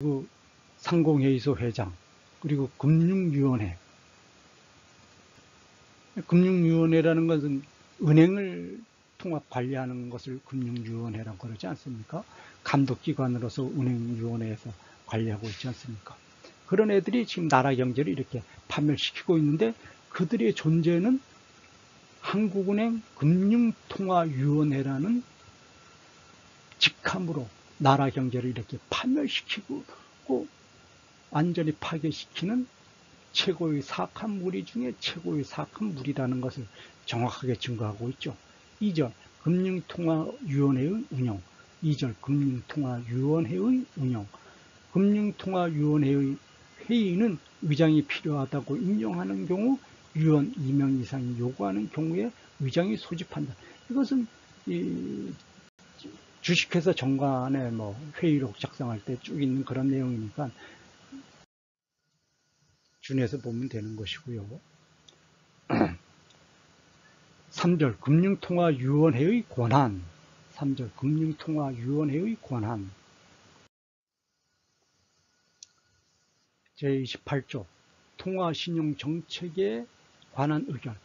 그리고 상공회의소 회장, 그리고 금융위원회. 금융위원회라는 것은 은행을 통합 관리하는 것을 금융위원회라고 그러지 않습니까? 감독기관으로서 은행위원회에서 관리하고 있지 않습니까? 그런 애들이 지금 나라 경제를 이렇게 파멸시키고 있는데, 그들의 존재는 한국은행 금융통화위원회라는 직함으로 나라 경제를 이렇게 파멸시키고 완전히 파괴시키는 최고의 사악한 무리 중에 최고의 사악한 무리라는 것을 정확하게 증거하고 있죠. 2절 금융통화위원회의 운영, 2절 금융통화위원회의 운영. 금융통화위원회의 회의는 의장이 필요하다고 인정하는 경우 위원 2명 이상이 요구하는 경우에 의장이 소집한다. 이것은 주식회사 정관의 회의록 작성할 때 쭉 있는 그런 내용이니까 준해서 보면 되는 것이고요. 3절 금융통화위원회의 권한. 3절 금융통화위원회의 권한. 제28조 통화신용정책에 관한 의견.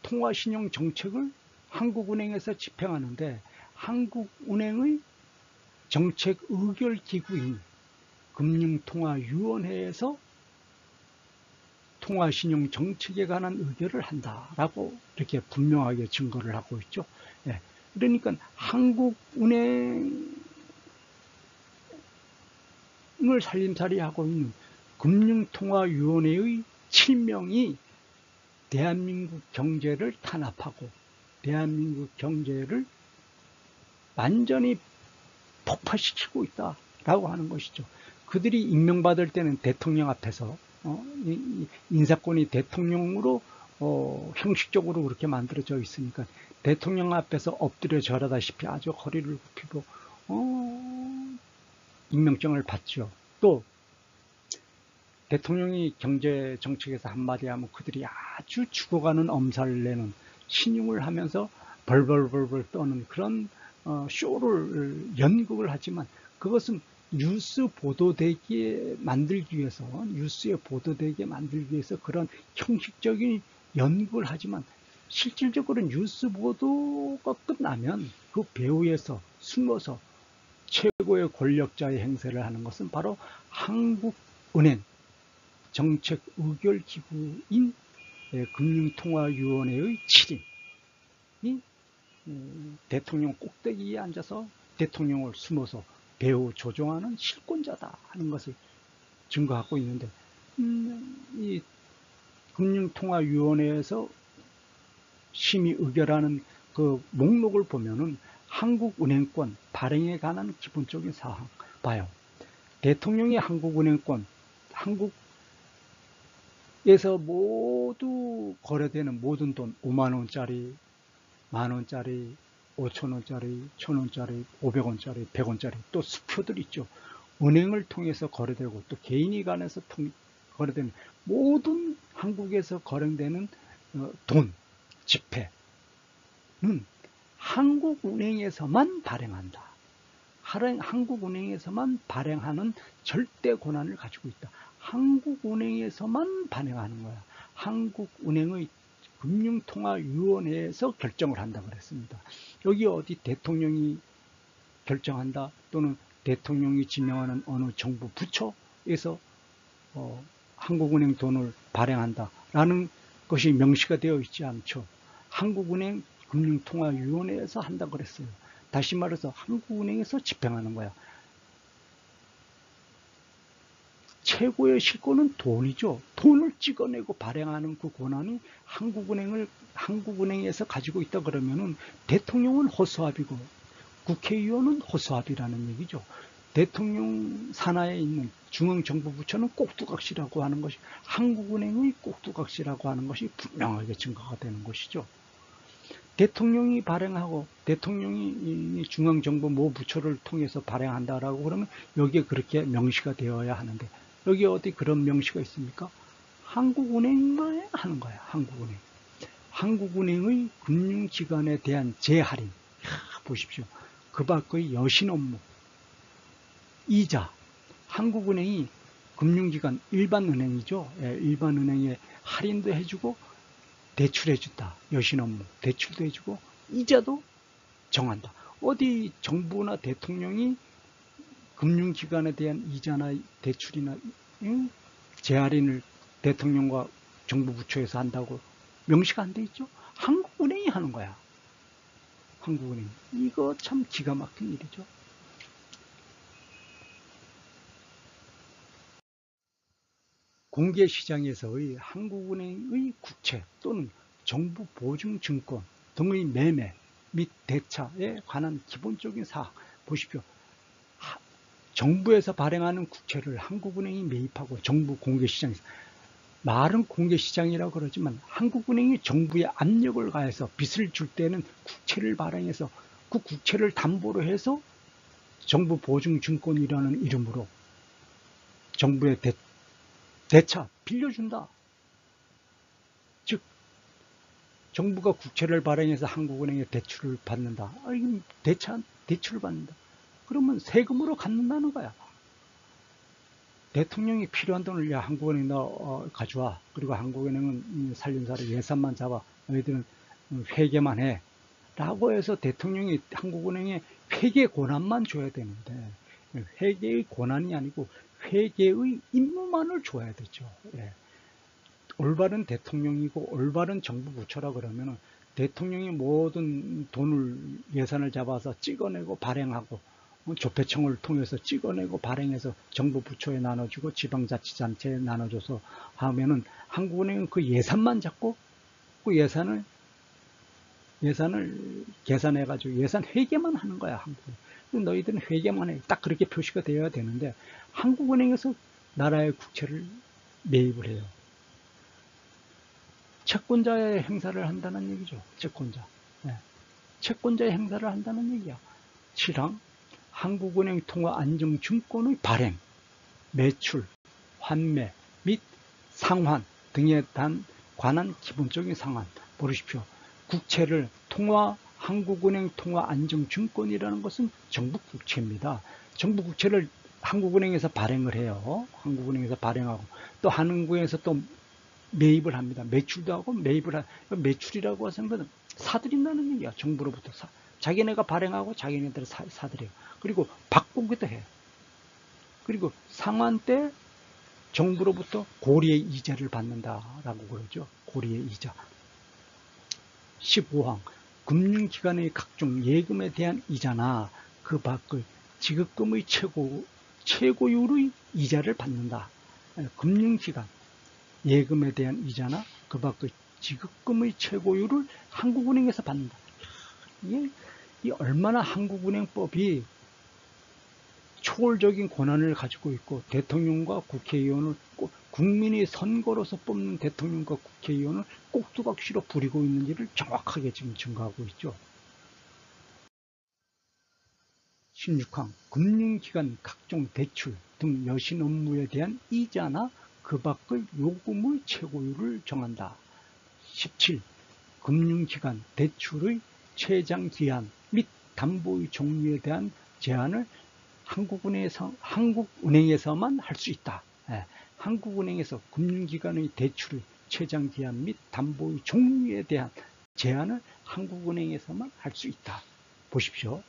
통화신용정책을 한국은행에서 집행하는데, 한국은행의 정책의결기구인 금융통화위원회에서 통화신용정책에 관한 의결을 한다라고 이렇게 분명하게 증거를 하고 있죠. 예. 그러니까 한국은행을 살림살이하고 있는 금융통화위원회의 7명이 대한민국 경제를 탄압하고 대한민국 경제를 완전히 폭파시키고 있다라고 하는 것이죠. 그들이 임명받을 때는 대통령 앞에서 인사권이 대통령으로 형식적으로 그렇게 만들어져 있으니까 대통령 앞에서 엎드려 절하다시피 아주 허리를 굽히고 임명장을 받죠. 또 대통령이 경제 정책에서 한마디 하면 그들이 아주 죽어가는 엄살을 내는, 신용을 하면서 벌벌벌벌 떠는 그런 쇼를 연극을 하지만, 그것은 뉴스 보도되게 만들기 위해서, 뉴스에 보도되게 만들기 위해서 그런 형식적인 연극을 하지만, 실질적으로 뉴스 보도가 끝나면 그 배후에서 숨어서 최고의 권력자의 행세를 하는 것은 바로 한국은행 정책의결기구인 금융통화위원회의 7인이 대통령 꼭대기에 앉아서 대통령을 숨어서 배후 조종하는 실권자다 하는 것을 증거하고 있는데, 이 금융통화위원회에서 심의 의결하는 그 목록을 보면은 한국은행권 발행에 관한 기본적인 사항 봐요. 대통령이 한국은행권, 한국에서 모두 거래되는 모든 돈, 5만원짜리, 만원짜리, 5천원짜리, 1,000원짜리, 500원짜리, 100원짜리, 또 수표들 있죠. 은행을 통해서 거래되고 또 개인이 간에서 거래되는 모든 한국에서 거래되는 돈, 지폐는 한국은행에서만 발행한다. 한국은행에서만 발행하는 절대 권한을 가지고 있다. 한국은행에서만 발행하는 거야. 한국은행의 금융통화위원회에서 결정을 한다고 그랬습니다. 여기 어디 대통령이 결정한다, 또는 대통령이 지명하는 어느 정부 부처에서 한국은행 돈을 발행한다라는 것이 명시가 되어 있지 않죠. 한국은행 금융통화위원회에서 한다고 그랬어요. 다시 말해서 한국은행에서 집행하는 거야. 최고의 실권은 돈이죠. 돈을 찍어내고 발행하는 그 권한이 한국은행에서 가지고 있다 그러면은 대통령은 허수아비고 국회의원은 허수아비라는 얘기죠. 대통령 산하에 있는 중앙정부부처는 꼭두각시라고 하는 것이, 한국은행의 꼭두각시라고 하는 것이 분명하게 증거가 되는 것이죠. 대통령이 발행하고 대통령이 중앙정부 모 부처를 통해서 발행한다라고 그러면 여기에 그렇게 명시가 되어야 하는데, 여기 어디 그런 명시가 있습니까? 한국은행만 하는 거야. 한국은행. 한국은행의 금융기관에 대한 재할인. 보십시오. 그 밖의 여신 업무, 이자, 한국은행이 금융기관 일반 은행이죠. 예, 일반 은행에 할인도 해주고 대출해준다. 여신 업무 대출도 해주고 이자도 정한다. 어디 정부나 대통령이 금융기관에 대한 이자나 대출이나 재할인을 대통령과 정부 부처에서 한다고 명시가 안 돼 있죠. 한국은행이 하는 거야. 한국은행. 이거 참 기가 막힌 일이죠. 공개시장에서의 한국은행의 국채 또는 정부 보증증권 등의 매매 및 대차에 관한 기본적인 사항 보십시오. 정부에서 발행하는 국채를 한국은행이 매입하고 정부 공개시장에서, 말은 공개시장이라고 그러지만 한국은행이 정부에 압력을 가해서 빚을 줄 때는 국채를 발행해서 그 국채를 담보로 해서 정부 보증증권이라는 이름으로 정부의 대차 빌려준다. 즉 정부가 국채를 발행해서 한국은행에 대출을 받는다. 이건 대출을 받는다. 그러면 세금으로 갚는다는 거야. 대통령이 필요한 돈을 야 한국은행 너 가져와. 그리고 한국은행은 살림살이 예산만 잡아. 너희들은 회계만 해. 라고 해서 대통령이 한국은행에 회계 권한만 줘야 되는데 회계의 권한이 아니고 회계의 임무만을 줘야 되죠. 예. 올바른 대통령이고 올바른 정부 부처라 그러면 대통령이 모든 돈을 예산을 잡아서 찍어내고 발행하고 조폐청을 통해서 찍어내고 발행해서 정부 부처에 나눠주고 지방자치단체에 나눠줘서 하면은 한국은행은 그 예산만 잡고 그 예산을 계산해가지고 예산 회계만 하는 거야. 한국은. 너희들은 회계만 해. 딱 그렇게 표시가 되어야 되는데 한국은행에서 나라의 국채를 매입을 해요. 채권자의 행사를 한다는 얘기죠. 채권자. 네. 채권자의 행사를 한다는 얘기야. 7항 한국은행 통화 안정증권의 발행, 매출, 환매 및 상환 등에 관한 기본적인 상한. 보십시오. 국채를 한국은행 통화 안정증권이라는 것은 정부 국채입니다. 정부 국채를 한국은행에서 발행을 해요. 한국은행에서 발행하고 또 한국은행에서 또 매입을 합니다. 매출도 하고 매입을 매출이라고 하는 것은 사들인다는 얘기야. 정부로부터 자기네가 발행하고 자기네들 사들여요. 그리고 바꾸기도 해요. 그리고 상환 때 정부로부터 고리의 이자를 받는다라고 그러죠. 고리의 이자. 15항 금융기관의 각종 예금에 대한 이자나 그 밖의 지급금의 최고율의 이자를 받는다. 금융기관 예금에 대한 이자나 그 밖의 지급금의 최고율을 한국은행에서 받는다. 이게 얼마나 한국은행법이 초월적인 권한을 가지고 있고 대통령과 국회의원을 국민이 선거로서 뽑는 대통령과 국회의원을 꼭두각시로 부리고 있는지를 정확하게 지금 증거하고 있죠. 16항 금융기관 각종 대출 등 여신 업무에 대한 이자나 그 밖의 요금의 최고율을 정한다. 17. 금융기관 대출의 최장기한 및 담보의 종류에 대한 제한을 한국은행에서만 할 수 있다. 한국은행에서 금융기관의 대출의 최장기한 및 담보의 종류에 대한 제한을 한국은행에서만 할 수 있다. 보십시오.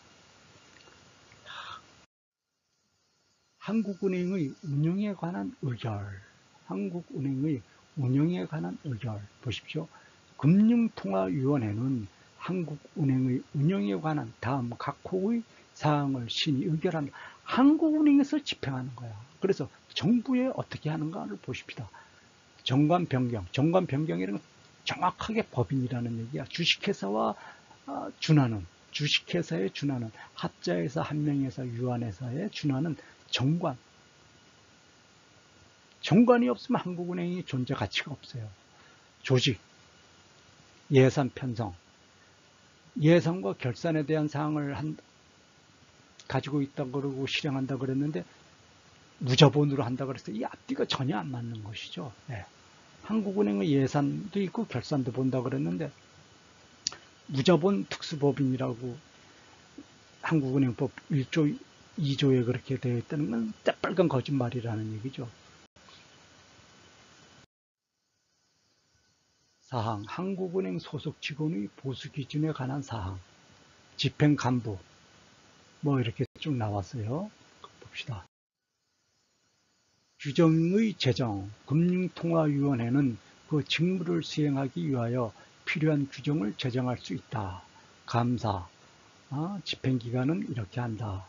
한국은행의 운영에 관한 의결. 한국은행의 운영에 관한 의결. 보십시오. 금융통화위원회는 한국은행의 운영에 관한 다음 각 호의 사항을 신의 의결한다. 한국은행에서 집행하는 거야. 그래서 정부에 어떻게 하는가를 보십시다. 정관 변경. 정관 변경이라는 건 정확하게 법인이라는 얘기야. 주식회사와 준하는, 주식회사에 준하는, 합자회사, 한명회사, 유한회사에 준하는 정관. 정관이 없으면 한국은행이 존재 가치가 없어요. 조직, 예산 편성, 예산과 결산에 대한 사항을 가지고 있다고 그러고 실행한다고 그랬는데 무자본으로 한다고 그랬어요. 이 앞뒤가 전혀 안 맞는 것이죠. 네. 한국은행의 예산도 있고 결산도 본다고 그랬는데 무자본 특수법인이라고 한국은행법 1조 2조에 그렇게 되어 있다는 건 새빨간 거짓말이라는 얘기죠. 사항, 한국은행 소속 직원의 보수 기준에 관한 사항, 집행 간부, 뭐 이렇게 쭉 나왔어요. 봅시다. 규정의 제정, 금융통화위원회는 그 직무를 수행하기 위하여 필요한 규정을 제정할 수 있다. 감사, 집행기관은 이렇게 한다.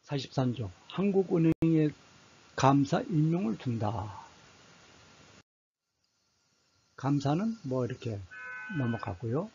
43조 한국은행에 감사 임용을 둔다. 감사는 뭐 이렇게 넘어가고요.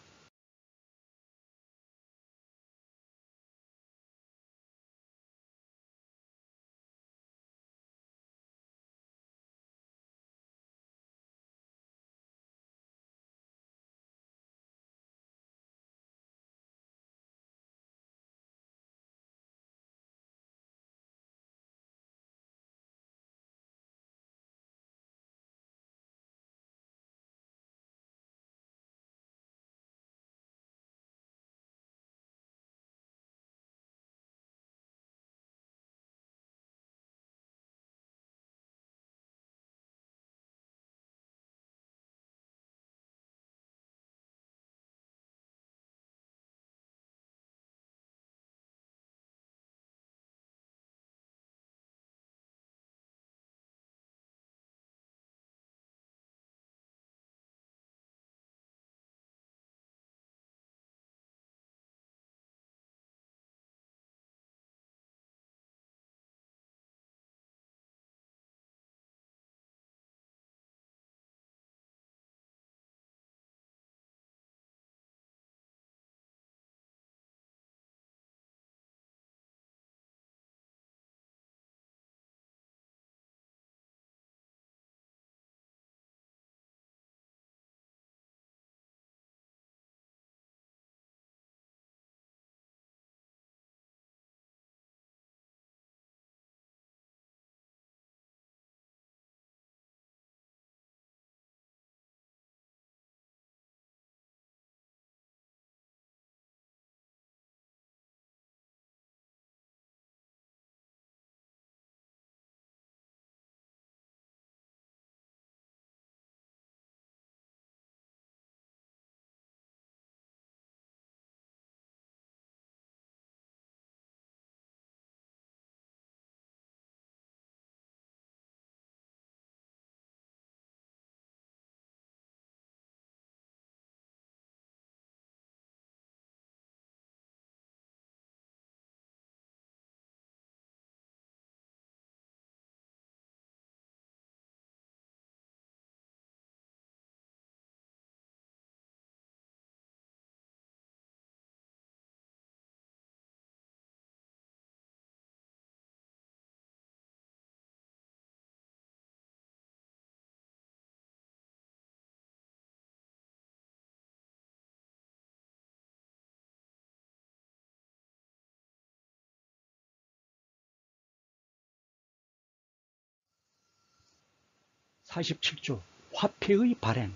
(47조) 화폐의 발행.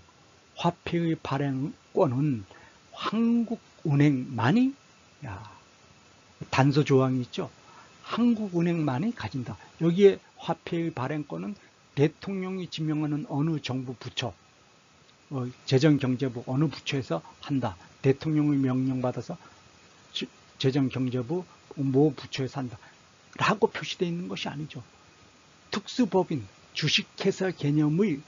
화폐의 발행권은 한국은행만이, 단서 조항이 있죠. 한국은행만이 가진다. 여기에 화폐의 발행권은 대통령이 지명하는 어느 정부 부처, 재정경제부 어느 부처에서 한다. 대통령의 명령받아서 재정경제부 모 부처에서 한다. 라고 표시되어 있는 것이 아니죠. 특수법인, 주식회사 개념의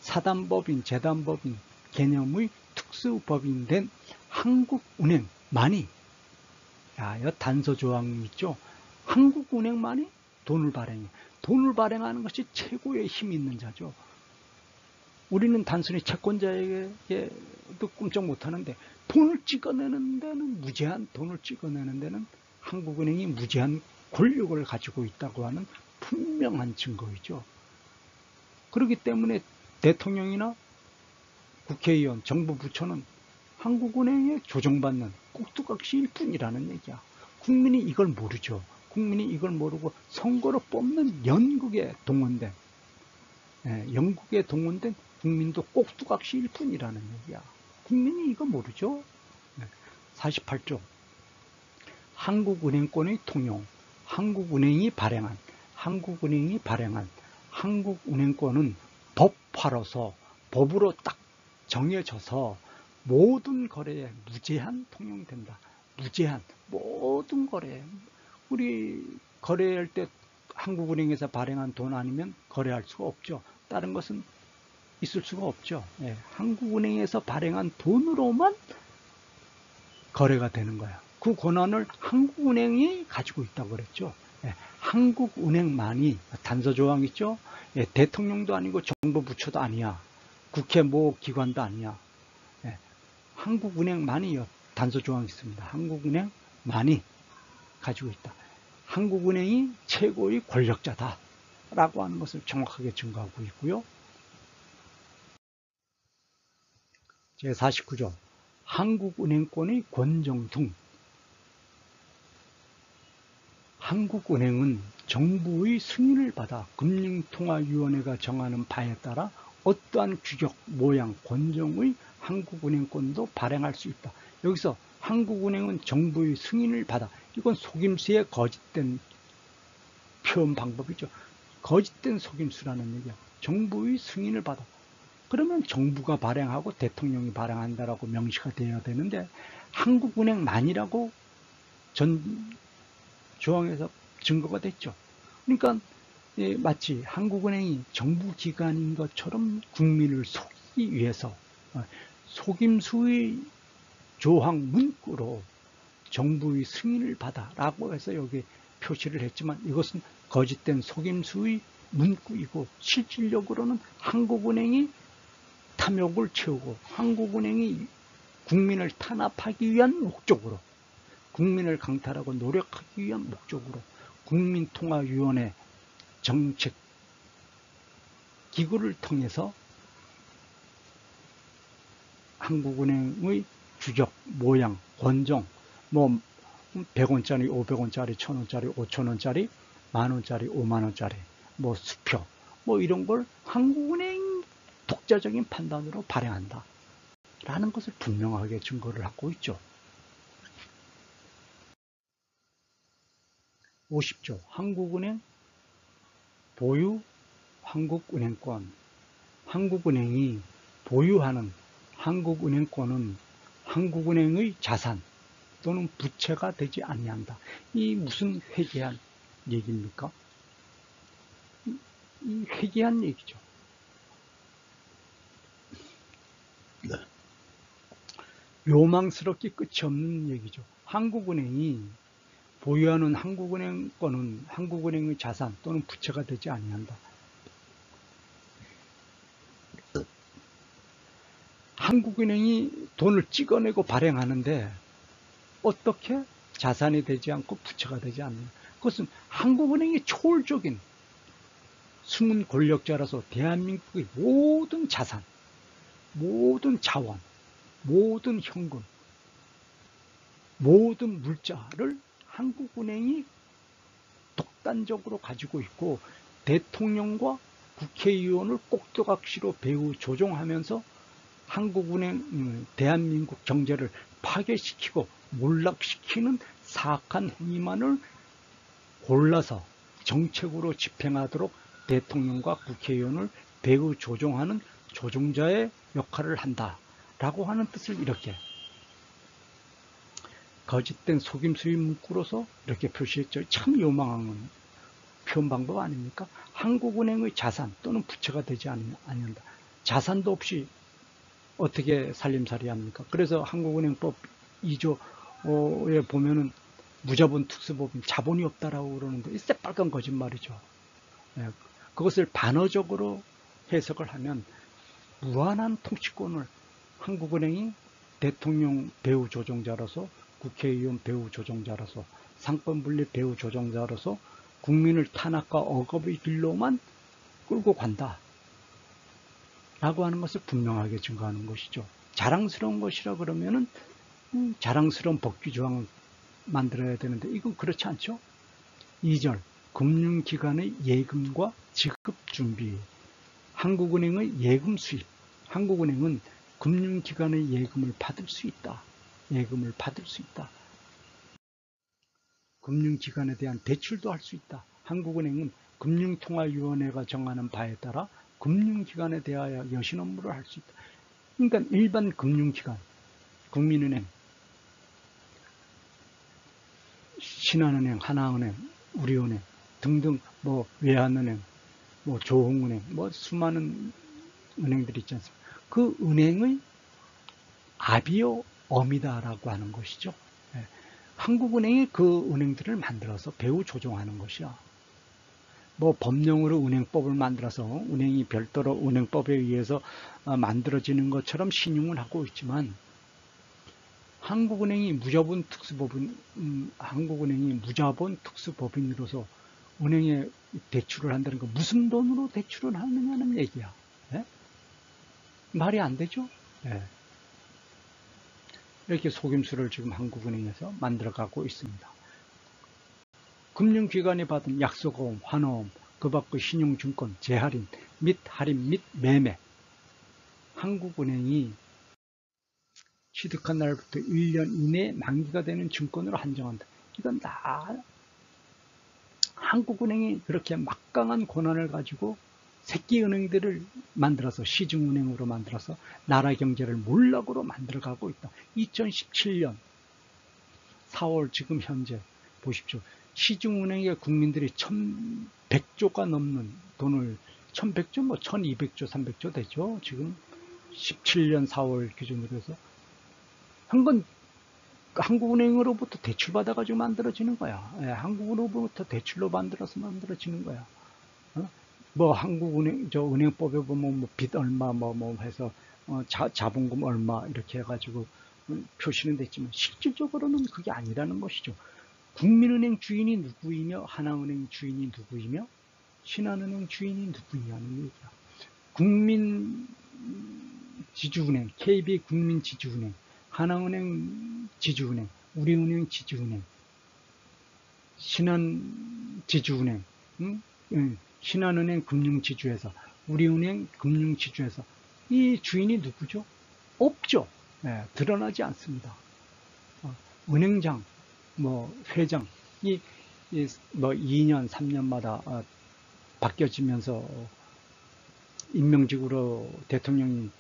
사단법인, 재단법인 개념의 특수법인된 한국은행만이, 이 단서 조항이 있죠. 한국은행만이 돈을 발행해. 돈을 발행하는 것이 최고의 힘이 있는 자죠. 우리는 단순히 채권자에게도 꿈쩍 못하는데 돈을 찍어내는 데는, 무제한 돈을 찍어내는 데는 한국은행이 무제한 권력을 가지고 있다고 하는 분명한 증거이죠. 그렇기 때문에 대통령이나 국회의원, 정부 부처는 한국은행에 조정받는 꼭두각시일 뿐이라는 얘기야. 국민이 이걸 모르죠. 국민이 이걸 모르고 선거로 뽑는 영국에 동원된 국민도 꼭두각시일 뿐이라는 얘기야. 국민이 이거 모르죠. 48조 한국은행권의 통용. 한국은행이 발행한 한국은행권은 법화로서, 법으로 딱 정해져서 모든 거래에 무제한 통용된다. 무제한, 모든 거래에. 우리 거래할 때 한국은행에서 발행한 돈 아니면 거래할 수가 없죠. 다른 것은 있을 수가 없죠. 한국은행에서 발행한 돈으로만 거래가 되는 거야. 그 권한을 한국은행이 가지고 있다고 그랬죠. 예, 한국은행만이 단서조항 있죠. 예, 대통령도 아니고 정부 부처도 아니야. 국회 모 기관도 아니야. 예, 한국은행만이 단서조항이 있습니다. 한국은행만이 가지고 있다. 한국은행이 최고의 권력자다 라고 하는 것을 정확하게 증거하고 있고요. 제49조 한국은행권의 권정 등. 한국은행은 정부의 승인을 받아 금융통화위원회가 정하는 바에 따라 어떠한 규격, 모양, 권정의 한국은행권도 발행할 수 있다. 여기서 한국은행은 정부의 승인을 받아. 이건 속임수의 거짓된 표현 방법이죠. 거짓된 속임수라는 얘기야. 정부의 승인을 받아. 그러면 정부가 발행하고 대통령이 발행한다라고 명시가 되어야 되는데 한국은행만이라고 전 조항에서 증거가 됐죠. 그러니까 마치 한국은행이 정부기관인 것처럼 국민을 속이기 위해서 속임수의 조항 문구로 정부의 승인을 받아 라고 해서 여기 표시를 했지만 이것은 거짓된 속임수의 문구이고 실질적으로는 한국은행이 탐욕을 채우고 한국은행이 국민을 탄압하기 위한 목적으로 국민을 강탈하고 노력하기 위한 목적으로 국민통화위원회 정책 기구를 통해서 한국은행의 규격, 모양, 권정, 뭐 100원짜리, 500원짜리, 1000원짜리, 5000원짜리, 만원짜리, 5만원짜리, 뭐 수표, 뭐 이런 걸 한국은행 독자적인 판단으로 발행한다 라는 것을 분명하게 증거를 하고 있죠. 50조 한국은행 보유 한국은행권. 한국은행이 보유하는 한국은행권은 한국은행의 자산 또는 부채가 되지 아니한다. 이 무슨 회개한 얘기입니까? 이 회개한 얘기죠. 네. 요망스럽게 끝이 없는 얘기죠. 한국은행이 보유하는 한국은행권은 한국은행의 자산 또는 부채가 되지 아니한다. 한국은행이 돈을 찍어내고 발행하는데 어떻게 자산이 되지 않고 부채가 되지 않는, 그것은 한국은행이 초월적인 숨은 권력자라서 대한민국의 모든 자산, 모든 자원, 모든 현금, 모든 물자를 한국은행이 독단적으로 가지고 있고 대통령과 국회의원을 꼭두각시로 배후 조종하면서 한국은행, 대한민국 경제를 파괴시키고 몰락시키는 사악한 행위만을 골라서 정책으로 집행하도록 대통령과 국회의원을 배후 조종하는 조종자의 역할을 한다라고 하는 뜻을 이렇게 거짓된 속임수의 문구로서 이렇게 표시했죠. 참 요망한 표현 방법 아닙니까? 한국은행의 자산 또는 부채가 되지 않는다. 자산도 없이 어떻게 살림살이 합니까? 그래서 한국은행법 2조에 보면은 무자본 특수법인 자본이 없다라고 그러는데 이 새빨간 거짓말이죠. 그것을 반어적으로 해석을 하면 무한한 통치권을 한국은행이 대통령 배후 조종자로서 국회의원 배후 조종자로서 상권분립 배후 조종자로서 국민을 탄압과 억압의 길로만 끌고 간다 라고 하는 것을 분명하게 증거하는 것이죠. 자랑스러운 것이라 그러면은 자랑스러운 법규조항을 만들어야 되는데 이건 그렇지 않죠. 2절 금융기관의 예금과 지급 준비. 한국은행의 예금 수입. 한국은행은 금융기관의 예금을 받을 수 있다. 예금을 받을 수 있다. 금융기관에 대한 대출도 할 수 있다. 한국은행은 금융통화위원회가 정하는 바에 따라 금융기관에 대하여 여신 업무를 할 수 있다. 그러니까 일반 금융기관, 국민은행, 신한은행, 하나은행, 우리은행 등등 뭐 외환은행, 뭐 조흥은행, 뭐 수많은 은행들이 있지 않습니까? 그 은행의 아비오 어미다라고 하는 것이죠. 한국은행이 그 은행들을 만들어서 배후 조종하는 것이야. 뭐 법령으로 은행법을 만들어서 은행이 별도로 은행법에 의해서 만들어지는 것처럼 신용을 하고 있지만, 한국은행이 무자본 특수법인으로서 은행에 대출을 한다는 거, 무슨 돈으로 대출을 하느냐는 얘기야. 예? 말이 안 되죠? 예. 이렇게 속임수를 지금 한국은행에서 만들어가고 있습니다. 금융기관이 받은 약속보험, 환호음, 그 밖의 신용증권, 재할인 및 할인 및 매매, 한국은행이 취득한 날부터 1년 이내에 만기가 되는 증권으로 한정한다. 이건 다 한국은행이 그렇게 막강한 권한을 가지고 새끼은행들을 만들어서 시중은행으로 만들어서 나라 경제를 몰락으로 만들어가고 있다. 2017년 4월 지금 현재 보십시오. 시중은행에 국민들이 1100조가 넘는 돈을, 1100조, 뭐 1200조, 300조 되죠. 지금 17년 4월 기준으로 해서 한국은행으로부터 대출 받아가지고 만들어지는 거야. 예, 한국으로부터 대출로 만들어지는 거야. 뭐 한국은행 은행법에 보면 뭐 빚 얼마 뭐 해서 자본금 얼마 이렇게 해가지고 표시는 됐지만 실질적으로는 그게 아니라는 것이죠. 국민은행 주인이 누구이며 하나은행 주인이 누구이며 신한은행 주인이 누구이냐는 얘기야. 국민지주은행, KB국민지주은행, 하나은행 지주은행, 우리은행 지주은행, 신한지주은행, 신한은행 금융지주회사, 우리은행 금융지주회사, 이 주인이 누구죠? 없죠. 네, 드러나지 않습니다. 은행장, 뭐 회장이 뭐 2년, 3년마다 바뀌어지면서 임명직으로 대통령이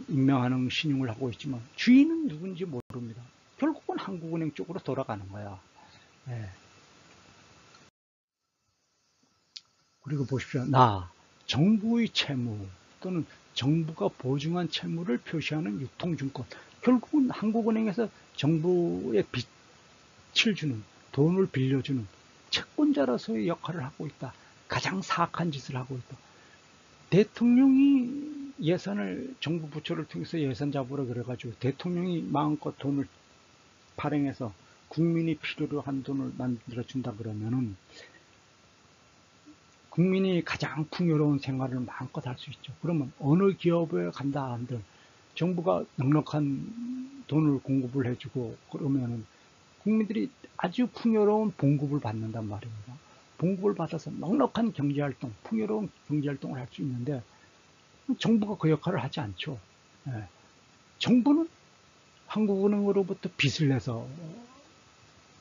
임명하는 신용을 하고 있지만 주인은 누군지 모릅니다. 결국은 한국은행 쪽으로 돌아가는 거야. 네. 그리고 보십시오. 정부의 채무 또는 정부가 보증한 채무를 표시하는 유통증권. 결국은 한국은행에서 정부에 빚을 주는, 돈을 빌려주는 채권자로서의 역할을 하고 있다. 가장 사악한 짓을 하고 있다. 대통령이 예산을, 정부 부처를 통해서 예산 잡으라 그래가지고 대통령이 마음껏 돈을 발행해서 국민이 필요로 한 돈을 만들어준다 그러면은 국민이 가장 풍요로운 생활을 마음껏 할 수 있죠. 그러면 어느 기업에 간다 한들 정부가 넉넉한 돈을 공급을 해주고 그러면은 국민들이 아주 풍요로운 봉급을 받는단 말입니다. 봉급을 받아서 넉넉한 경제활동, 풍요로운 경제활동을 할 수 있는데 정부가 그 역할을 하지 않죠. 예. 정부는 한국은행으로부터 빚을 내서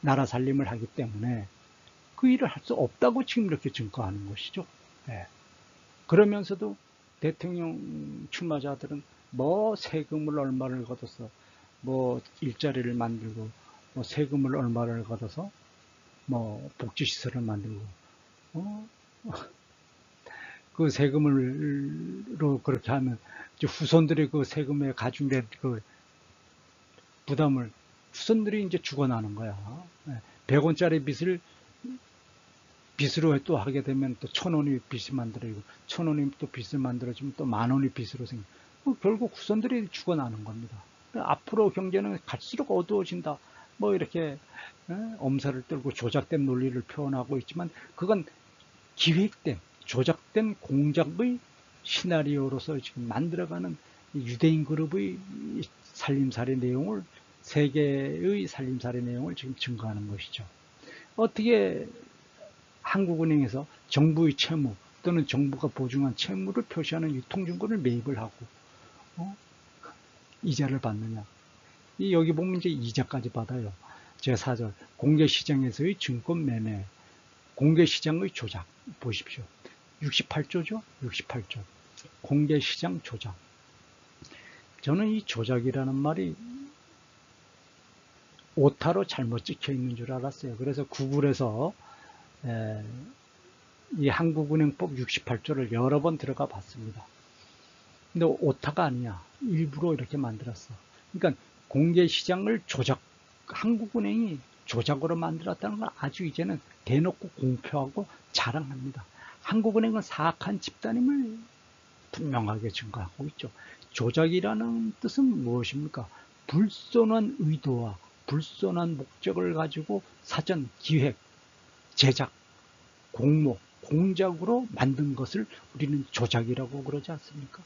나라 살림을 하기 때문에 그 일을 할 수 없다고 지금 이렇게 증거하는 것이죠. 예. 그러면서도 대통령 출마자들은 뭐 세금을 얼마를 걷어서 뭐 일자리를 만들고 뭐 세금을 얼마를 걷어서 뭐 복지시설을 만들고 그 세금으로 그렇게 하면 이제 후손들이 그 세금에 가중된 그 부담을 후손들이 이제 죽어나는 거야. 100원짜리 빚으로 또 하게 되면 또 1000원이 빚이 만들어지고 1000원이 또 빚을 만들어지면 또 10,000원이 빚으로 생겨. 결국 후손들이 죽어나는 겁니다. 앞으로 경제는 갈수록 어두워진다. 뭐 이렇게 엄살을 떨고 조작된 논리를 표현하고 있지만 그건 기획된 조작된 공작의 시나리오로서 지금 만들어가는 유대인 그룹의 살림살이 내용을, 세계의 살림살이 내용을 지금 증거하는 것이죠. 어떻게 한국은행에서 정부의 채무 또는 정부가 보증한 채무를 표시하는 유통증권을 매입을 하고 이자를 받느냐. 여기 보면 이제 이자까지 받아요. 제4절 공개시장에서의 증권 매매, 공개시장의 조작 보십시오. 68조죠. 68조 공개시장 조작. 저는 이 조작이라는 말이 오타로 잘못 찍혀 있는 줄 알았어요. 그래서 구글에서 이 한국은행법 68조를 여러 번 들어가 봤습니다. 근데 오타가 아니야. 일부러 이렇게 만들었어. 그러니까 공개시장을 한국은행이 조작으로 만들었다는 걸 아주 이제는 대놓고 공표하고 자랑합니다. 한국은행은 사악한 집단임을 분명하게 증거하고 있죠. 조작이라는 뜻은 무엇입니까? 불손한 의도와 불손한 목적을 가지고 사전 기획, 제작, 공모, 공작으로 만든 것을 우리는 조작이라고 그러지 않습니까?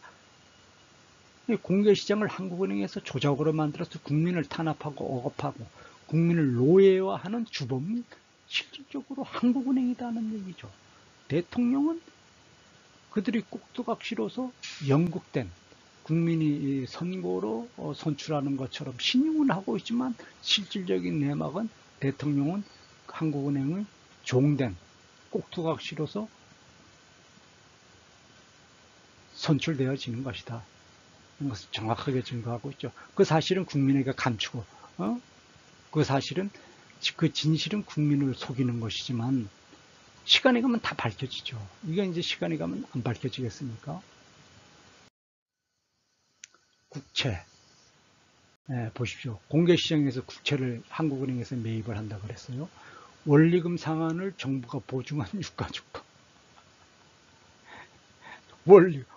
공개시장을 한국은행에서 조작으로 만들어서 국민을 탄압하고 억압하고 국민을 노예화하는 주범은 실질적으로 한국은행이라는 얘기죠. 대통령은 그들이 꼭두각시로서 영국된 국민이 선거로 선출하는 것처럼 신용을 하고 있지만 실질적인 내막은 대통령은 한국은행의 종된 꼭두각시로서 선출되어지는 것이다. 이것을 정확하게 증거하고 있죠. 그 사실은 국민에게 감추고, 그 사실은, 그 진실은 국민을 속이는 것이지만, 시간이 가면 다 밝혀지죠. 이게 이제 시간이 가면 안 밝혀지겠습니까? 국채. 보십시오. 공개시장에서 국채를 한국은행에서 매입을 한다고 그랬어요. 원리금 상환을 정부가 보증한 유가주가.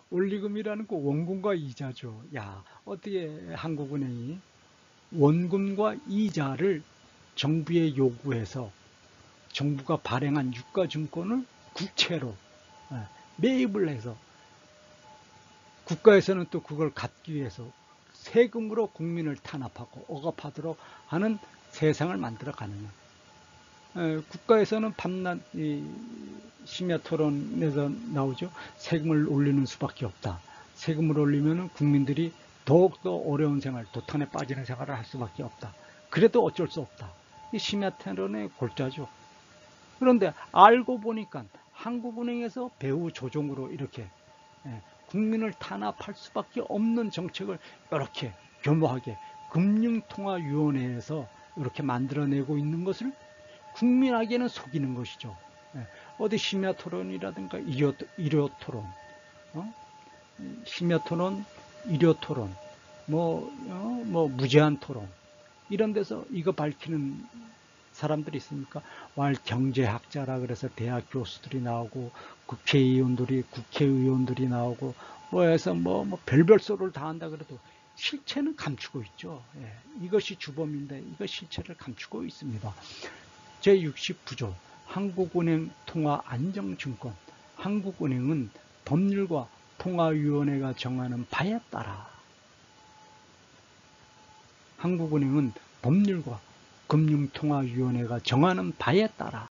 원리금이라는 거 원금과 이자죠. 야, 어떻게 한국은행이 원금과 이자를 정부에 요구해서 정부가 발행한 유가증권을 국채로 매입을 해서 국가에서는 또 그걸 갚기 위해서 세금으로 국민을 탄압하고 억압하도록 하는 세상을 만들어 가느냐. 국가에서는 밤낮 심야 토론에서 나오죠. 세금을 올리는 수밖에 없다. 세금을 올리면 국민들이 더욱더 어려운 생활, 도탄에 빠지는 생활을 할 수밖에 없다. 그래도 어쩔 수 없다. 이 심야 토론의 골자죠. 그런데 알고 보니까 한국은행에서 배후 조종으로 이렇게 국민을 탄압할 수밖에 없는 정책을 이렇게 교묘하게 금융통화위원회에서 이렇게 만들어내고 있는 것을 국민에게는 속이는 것이죠. 어디 심야 토론이라든가 일요 토론, 심야 토론, 일요 토론, 뭐 무제한 토론 이런 데서 이거 밝히는 사람들이 있습니까? 경제학자라 그래서 대학 교수들이 나오고 국회의원들이 나오고 뭐해서 뭐 별별 소리를 다 한다 그래도 실체는 감추고 있죠. 이것이 주범인데 이거 실체를 감추고 있습니다. 제69조 한국은행 통화안정증권. 한국은행은 법률과 통화위원회가 정하는 바에 따라 한국은행은 법률과 금융통화위원회가 정하는 바에 따라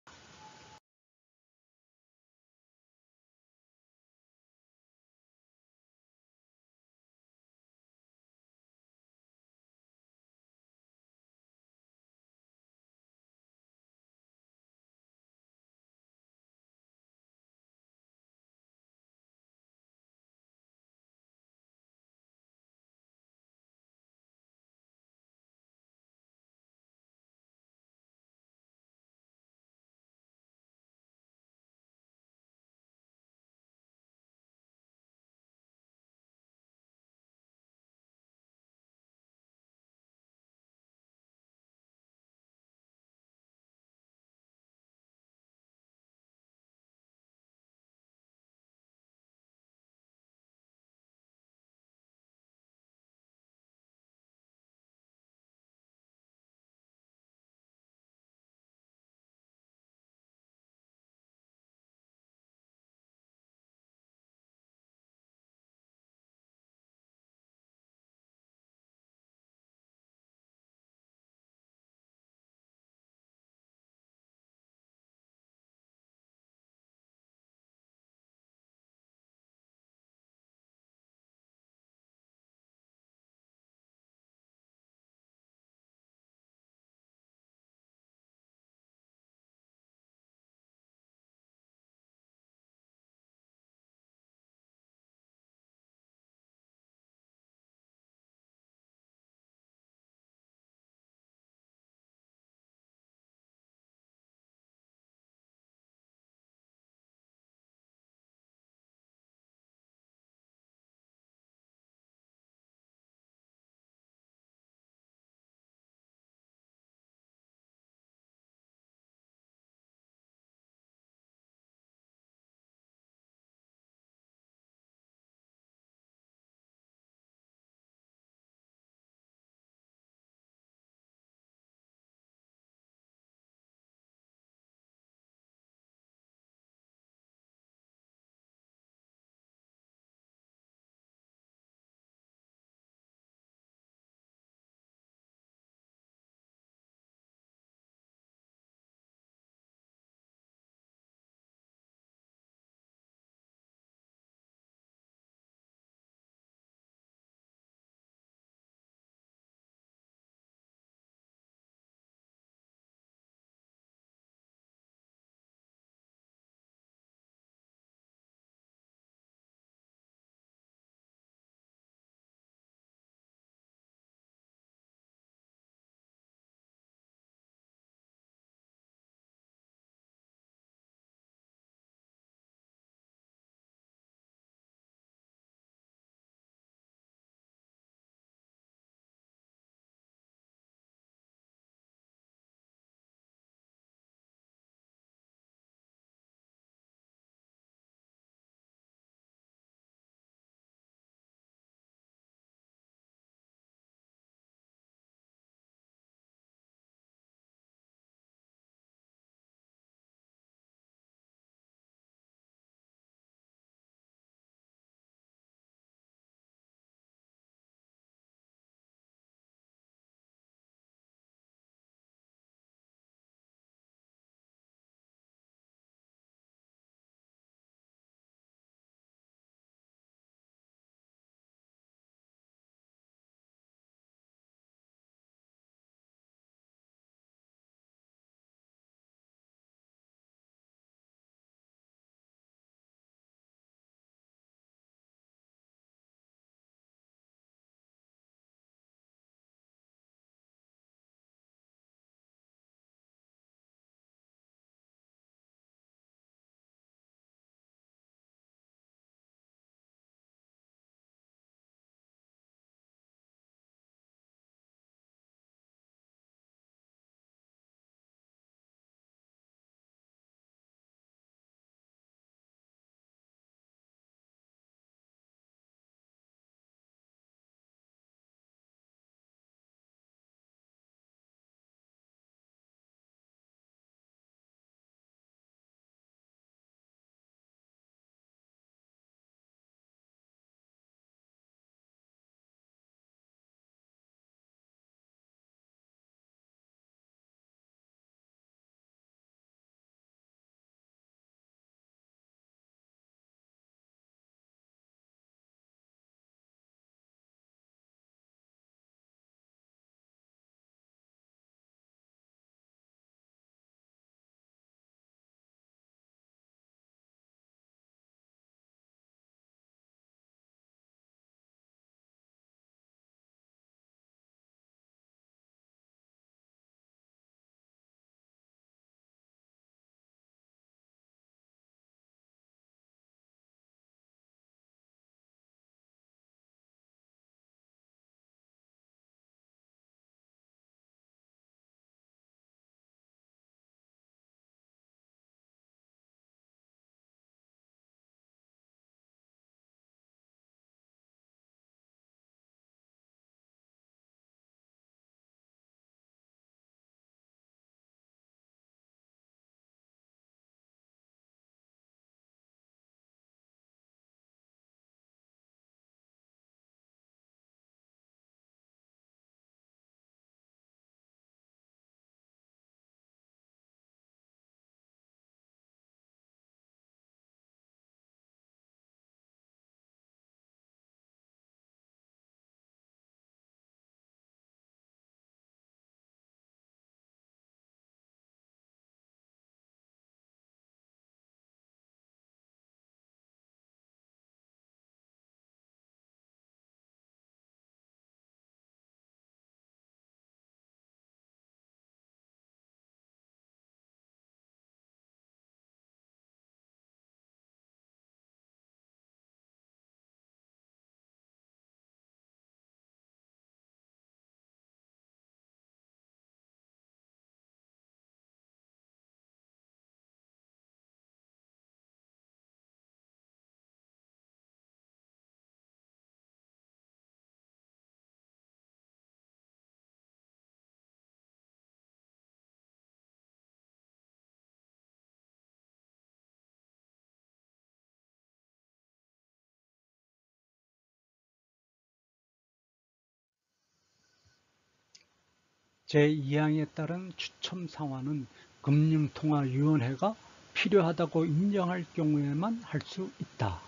제2항에 따른 추첨 상환은 금융통화위원회가 필요하다고 인정할 경우에만 할 수 있다.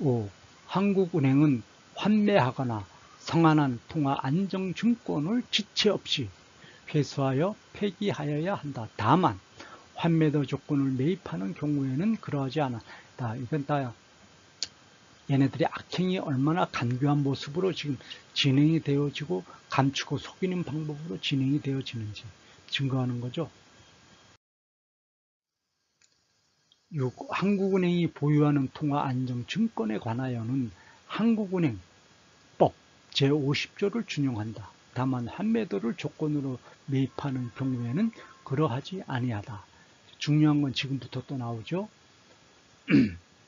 5. 한국은행은 환매하거나 상환한 통화 안정증권을 지체 없이 회수하여 폐기하여야 한다. 다만 환매도 조건을 매입하는 경우에는 그러하지 않았다. 이건 다 얘네들이 악행이 얼마나 간교한 모습으로 지금 진행이 되어지고 감추고 속이는 방법으로 진행이 되어지는지 증거하는 거죠. 6. 한국은행이 보유하는 통화안정증권에 관하여는 한국은행법 제50조를 준용한다. 다만 환매도를 조건으로 매입하는 경우에는 그러하지 아니하다. 중요한 건 지금부터 또 나오죠.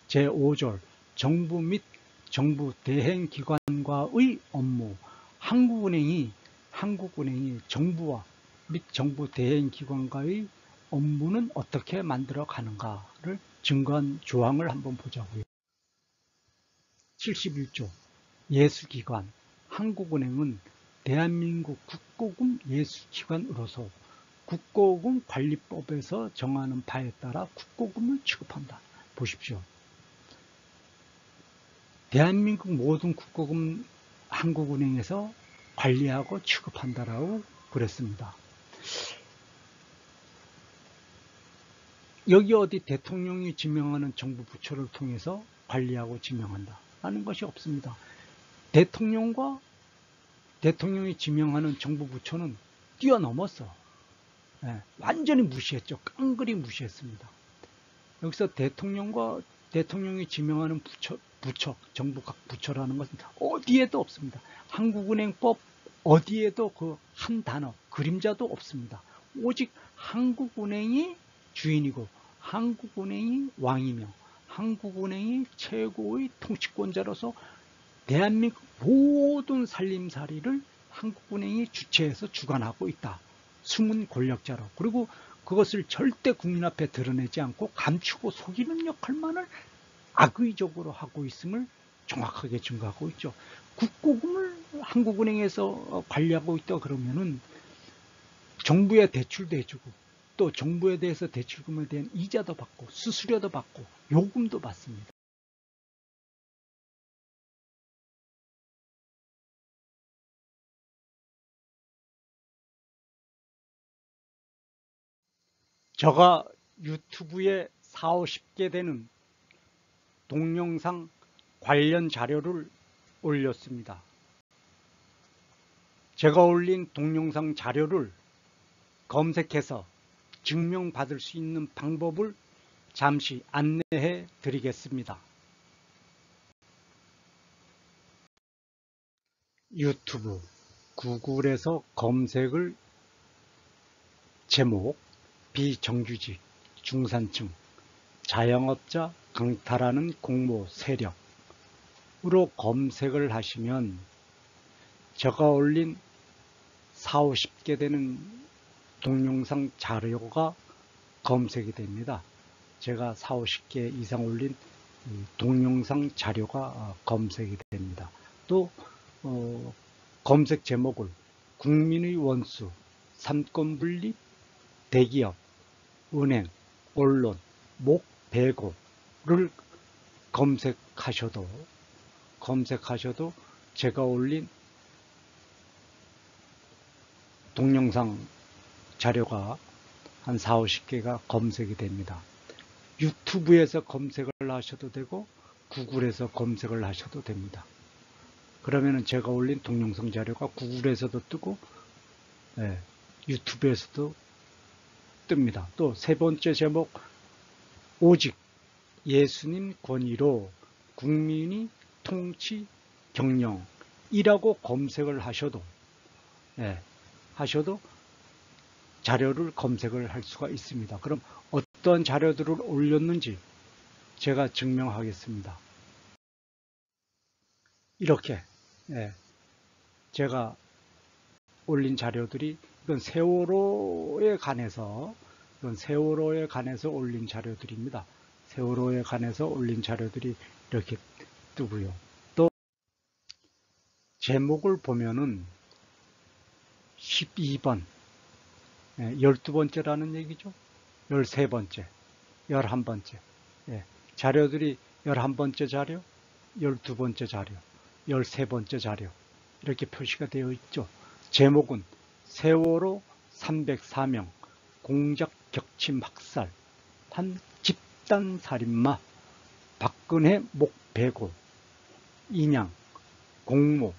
제5절 정부 및 정부 대행기관과의 업무. 한국은행이 정부와 및 정부 대행기관과의 업무는 어떻게 만들어 가는가를 증거한 조항을 한번 보자고요. 71조 예수기관. 한국은행은 대한민국 국고금 예수기관으로서 국고금 관리법에서 정하는 바에 따라 국고금을 취급한다. 보십시오. 대한민국 모든 국고금 한국은행에서 관리하고 취급한다라고 그랬습니다. 여기 어디 대통령이 지명하는 정부 부처를 통해서 관리하고 지명한다 라는 것이 없습니다. 대통령이 지명하는 정부 부처는 뛰어넘었어. 완전히 무시했죠. 깡그리 무시했습니다. 여기서 대통령이 지명하는 부처, 정부 각 부처라는 것은 어디에도 없습니다. 한국은행법 어디에도 그 한 단어, 그림자도 없습니다. 오직 한국은행이 주인이고 한국은행이 왕이며 한국은행이 최고의 통치권자로서 대한민국 모든 살림살이를 한국은행이 주체해서 주관하고 있다. 숨은 권력자로. 그리고 그것을 절대 국민 앞에 드러내지 않고 감추고 속이는 역할만을 악의적으로 하고 있음을 정확하게 증거하고 있죠. 국고금을 한국은행에서 관리하고 있다 그러면은 정부에 대출도 해주고 또 정부에 대해서 대출금에 대한 이자도 받고 수수료도 받고 요금도 받습니다. 제가 유튜브에 40~50개 되는 동영상 관련 자료를 올렸습니다. 제가 올린 동영상 자료를 검색해서 증명받을 수 있는 방법을 잠시 안내해 드리겠습니다. 유튜브, 구글에서 검색을 제목, 비정규직, 중산층, 자영업자 강탈하는 공모 세력으로 검색을 하시면 제가 올린 40~50개 되는 동영상 자료가 검색이 됩니다. 제가 40~50개 이상 올린 동영상 자료가 검색이 됩니다. 또 검색 제목을 국민의 원수, 삼권분립, 대기업, 은행, 언론, 목배고를 검색하셔도 제가 올린 동영상 자료가 한 40~50개가 검색이 됩니다. 유튜브에서 검색을 하셔도 되고 구글에서 검색을 하셔도 됩니다. 그러면은 제가 올린 동영상 자료가 구글에서도 뜨고 유튜브에서도 뜹니다. 또 세 번째 제목, 오직 예수님 권위로 국민이 통치 경영이라고 검색을 하셔도 자료를 검색을 할 수가 있습니다. 그럼 어떤 자료들을 올렸는지 제가 증명하겠습니다. 이렇게 제가 올린 자료들이 이건 세월호에 관해서 올린 자료들입니다. 세월호에 관해서 올린 자료들이 이렇게 뜨고요. 또 제목을 보면은 12번, 12번째라는 얘기죠. 13번째, 11번째. 자료들이 11번째 자료, 12번째 자료, 13번째 자료 이렇게 표시가 되어 있죠. 제목은 세월호 304명 공작 격침 학살 한 집단살인마 박근혜 목 베고 인양 공모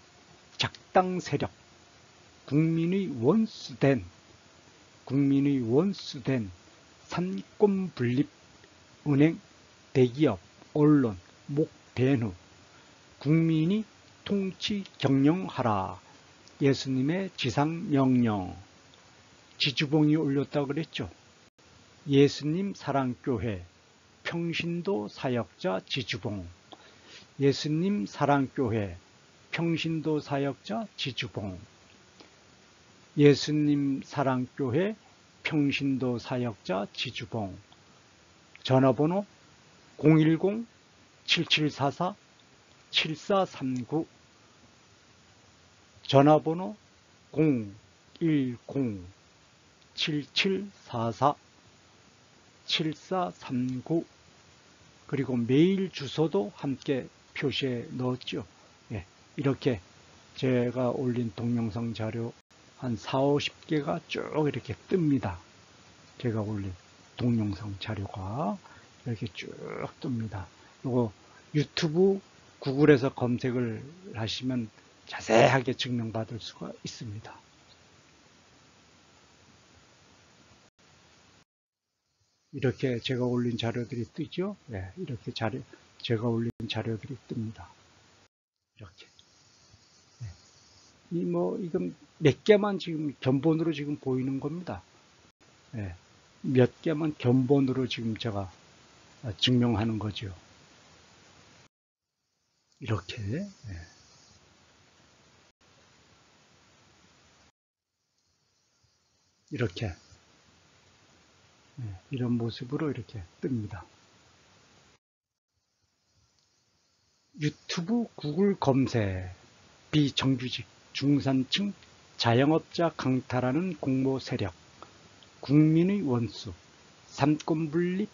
작당 세력 국민의 원수된 산권 분립 은행 대기업 언론 목 배누 국민이 통치 경영하라 예수님의 지상명령 지주봉이 올렸다고 그랬죠. 예수님 사랑교회 평신도 사역자 지주봉 예수님 사랑교회 평신도 사역자 지주봉 예수님 사랑교회 평신도 사역자 지주봉 전화번호 010-7744-7439 전화번호 010-7744-7439 그리고 메일 주소도 함께 표시해 넣었죠. 이렇게 제가 올린 동영상 자료 한 40-50개가 쭉 이렇게 뜹니다. 제가 올린 동영상 자료가 이렇게 쭉 뜹니다. 이거 유튜브 구글에서 검색을 하시면 자세하게 증명받을 수가 있습니다. 이렇게 제가 올린 자료들이 뜨죠. 이렇게 제가 올린 자료들이 뜹니다. 이렇게. 이건 몇 개만 지금 견본으로 지금 보이는 겁니다. 몇 개만 견본으로 지금 제가 증명하는 거죠. 이렇게. 이렇게. 이런 모습으로 이렇게 뜹니다. 유튜브 구글 검색 비정규직 중산층 자영업자 강탈하는 공모 세력 국민의 원수 삼권 분립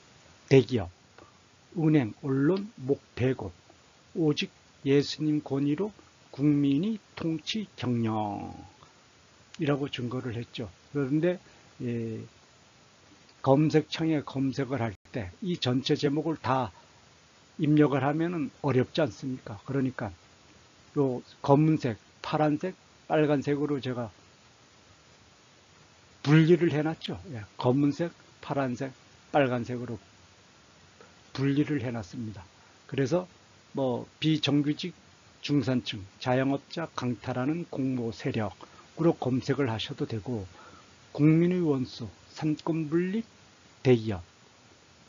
대기업 은행 언론 목 베고 오직 예수님 권위로 국민이 통치 경영이라고 증거를 했죠. 그런데 검색창에 검색을 할 때 이 전체 제목을 다 입력을 하면은 어렵지 않습니까? 그러니까 요 검은색, 파란색, 빨간색으로 제가 분리를 해놨죠. 검은색, 파란색, 빨간색으로 분리를 해놨습니다. 그래서 비정규직 중산층 자영업자 강탈하는 공모 세력으로 검색을 하셔도 되고 국민의 원수 삼권 분립 대기업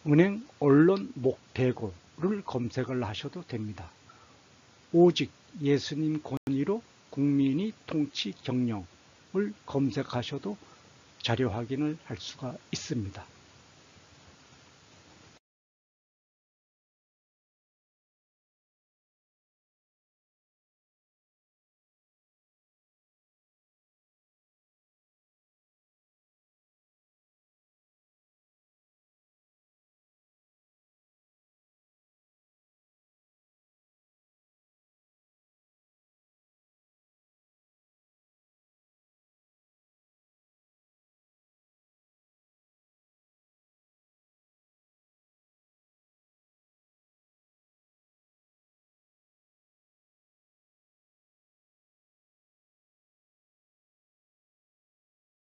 은행 언론 목 베고를 검색을 하셔도 됩니다. 오직 예수님 권위로 국민이 통치 경영을 검색하셔도 자료 확인을 할 수가 있습니다.